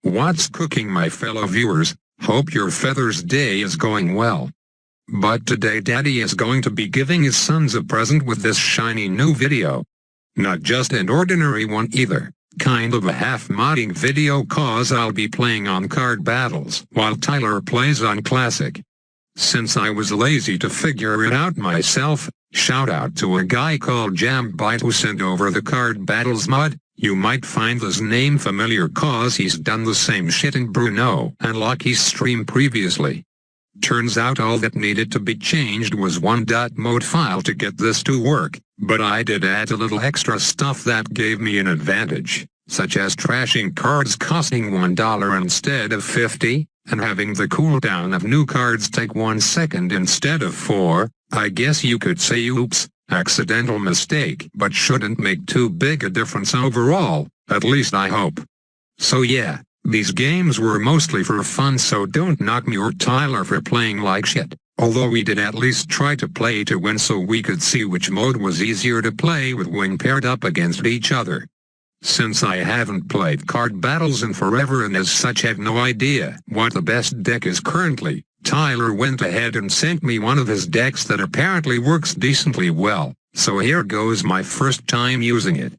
What's cooking, my fellow viewers? Hope your Feathers Day is going well. But today Daddy is going to be giving his sons a present with this shiny new video. Not just an ordinary one either, kind of a half-modding video, cause I'll be playing on card battles while Tyler plays on classic. Since I was lazy to figure it out myself, shout out to a guy called Jambite who sent over the card battles mod. You might find his name familiar cause he's done the same shit in Bruno and Lucky's stream previously. Turns out all that needed to be changed was one .mode file to get this to work, but I did add a little extra stuff that gave me an advantage, such as trashing cards costing $1 instead of 50, and having the cooldown of new cards take 1 second instead of 4, I guess you could say oops, accidental mistake, but shouldn't make too big a difference overall, at least I hope. So yeah, these games were mostly for fun, so don't knock me or Tyler for playing like shit, although we did at least try to play to win so we could see which mode was easier to play with when paired up against each other. Since I haven't played card battles in forever and as such have no idea what the best deck is currently, Tyler went ahead and sent me one of his decks that apparently works decently well, so here goes my first time using it.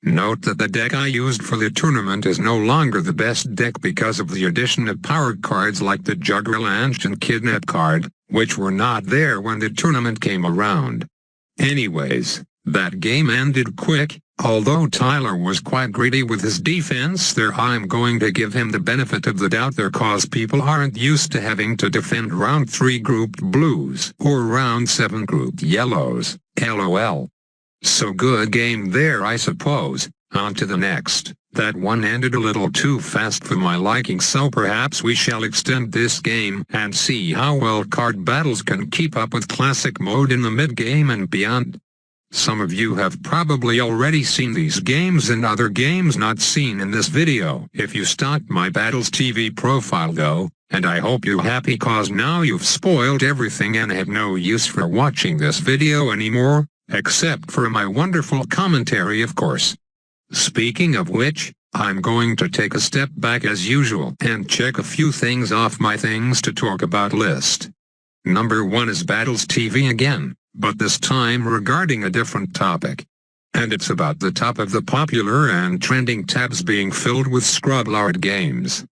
Note that the deck I used for the tournament is no longer the best deck because of the addition of power cards like the Juggerlanche and Kidnap card, which were not there when the tournament came around. Anyways, that game ended quick. Although Tyler was quite greedy with his defense there, I'm going to give him the benefit of the doubt there cause people aren't used to having to defend round 3 grouped blues or round 7 grouped yellows, lol. So good game there, I suppose. On to the next. That one ended a little too fast for my liking, so perhaps we shall extend this game and see how well card battles can keep up with classic mode in the mid-game and beyond. Some of you have probably already seen these games and other games not seen in this video if you stalked my Battles TV profile though, and I hope you're happy cause now you've spoiled everything and have no use for watching this video anymore, except for my wonderful commentary of course. Speaking of which, I'm going to take a step back as usual and check a few things off my things to talk about list. Number 1 is Battles TV again, but this time regarding a different topic. And it's about the top of the popular and trending tabs being filled with scrublard games.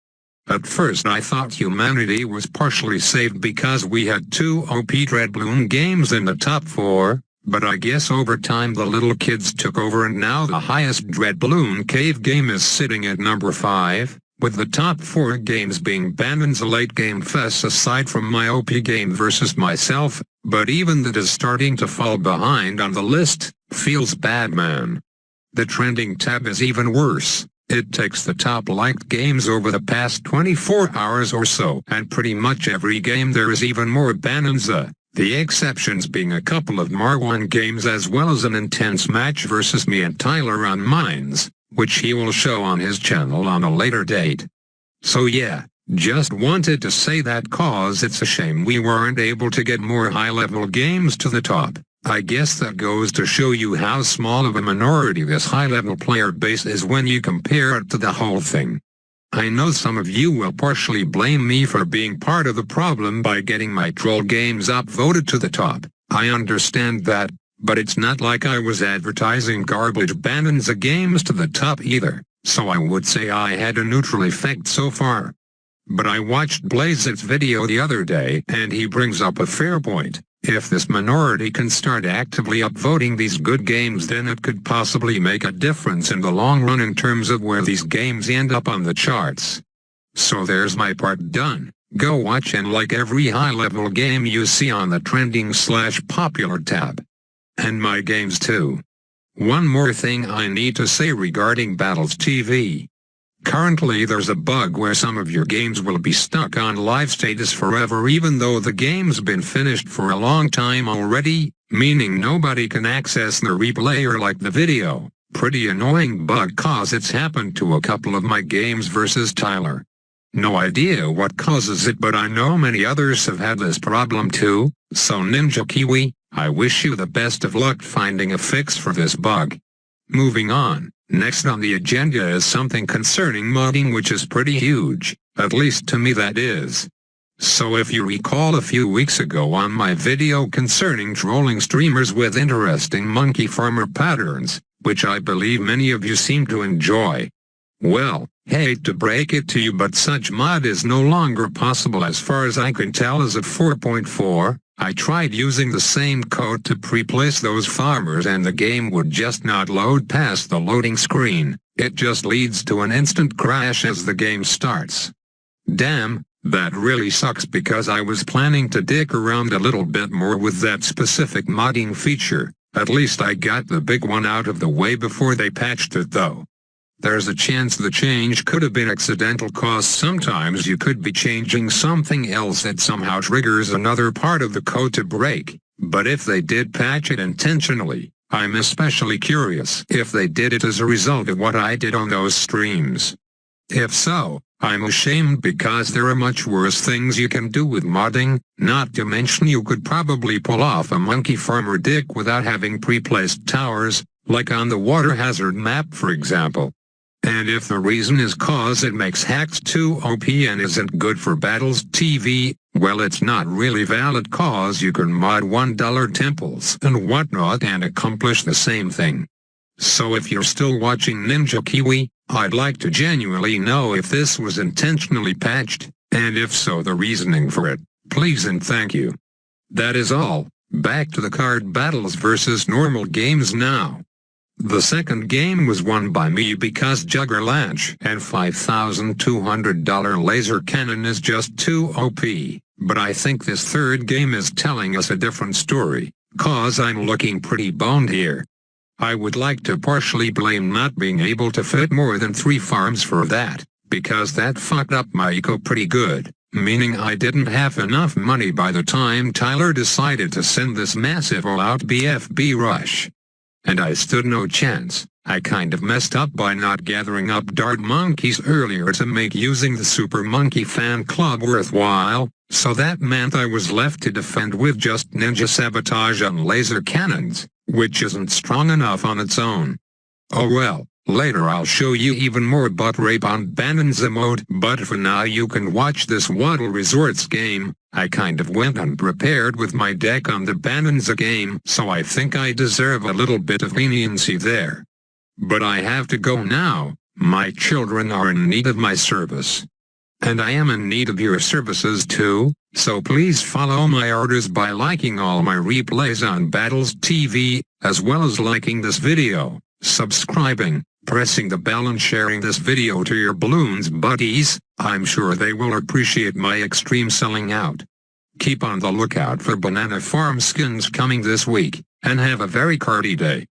At first I thought humanity was partially saved because we had 2 OP Dreadbloon games in the top 4, but I guess over time the little kids took over and now the highest Dreadbloon cave game is sitting at number 5. With the top 4 games being Bannon's a late game fest aside from my OP game versus myself, but even that is starting to fall behind on the list, feels bad man. The trending tab is even worse. It takes the top liked games over the past 24 hours or so, and pretty much every game there is even more Bannon's the exceptions being a couple of Marwan games as well as an intense match versus me and Tyler on Mines, which he will show on his channel on a later date. So yeah, just wanted to say that cause it's a shame we weren't able to get more high-level games to the top. I guess that goes to show you how small of a minority this high-level player base is when you compare it to the whole thing. I know some of you will partially blame me for being part of the problem by getting my troll games upvoted to the top. I understand that, but it's not like I was advertising garbage Bannon's games to the top either, so I would say I had a neutral effect so far. But I watched Blaze's video the other day and he brings up a fair point. If this minority can start actively upvoting these good games then it could possibly make a difference in the long run in terms of where these games end up on the charts. So there's my part done. Go watch and like every high-level game you see on the trending/popular tab. And my games too. One more thing I need to say regarding Battles TV. Currently there's a bug where some of your games will be stuck on live status forever even though the game's been finished for a long time already, meaning nobody can access the replay or like the video. Pretty annoying bug cause it's happened to a couple of my games versus Tyler. No idea what causes it but I know many others have had this problem too, so Ninja Kiwi, I wish you the best of luck finding a fix for this bug. Moving on, Next on the agenda is something concerning modding, which is pretty huge, at least to me that is. So if you recall a few weeks ago on my video concerning trolling streamers with interesting monkey farmer patterns, which I believe many of you seem to enjoy. Well, hate to break it to you, but such mod is no longer possible as far as I can tell as of 4.4. I tried using the same code to pre-place those farmers and the game would just not load past the loading screen. It just leads to an instant crash as the game starts. Damn, that really sucks because I was planning to dick around a little bit more with that specific modding feature. At least I got the big one out of the way before they patched it though. There's a chance the change could have been accidental, cause sometimes you could be changing something else that somehow triggers another part of the code to break, but if they did patch it intentionally, I'm especially curious if they did it as a result of what I did on those streams. If so, I'm ashamed because there are much worse things you can do with modding, not to mention you could probably pull off a monkey farmer dick without having pre-placed towers, like on the water hazard map for example. And if the reason is cause it makes hacks too OP and isn't good for Battles TV, well it's not really valid cause you can mod $1 temples and whatnot and accomplish the same thing. So if you're still watching Ninja Kiwi, I'd like to genuinely know if this was intentionally patched, and if so the reasoning for it, please and thank you. That is all, back to the card battles versus normal games now. The second game was won by me because Juggerlanch and $5,200 laser cannon is just too OP, but I think this third game is telling us a different story, cause I'm looking pretty boned here. I would like to partially blame not being able to fit more than 3 farms for that, because that fucked up my eco pretty good, meaning I didn't have enough money by the time Tyler decided to send this massive all-out BFB rush. And I stood no chance. I kind of messed up by not gathering up dart monkeys earlier to make using the Super Monkey Fan Club worthwhile, so that meant I was left to defend with just ninja sabotage and laser cannons, which isn't strong enough on its own. Oh well, later I'll show you even more butt rape on Bonanza mode, but for now you can watch this Waddle Resorts game. I kind of went unprepared with my deck on the Bonanza game, so I think I deserve a little bit of leniency there. But I have to go now, my children are in need of my service. And I am in need of your services too, so please follow my orders by liking all my replays on Battles TV, as well as liking this video, subscribing, pressing the bell and sharing this video to your Bloons buddies. I'm sure they will appreciate my extreme selling out. Keep on the lookout for banana farm skins coming this week, and have a very cardy day.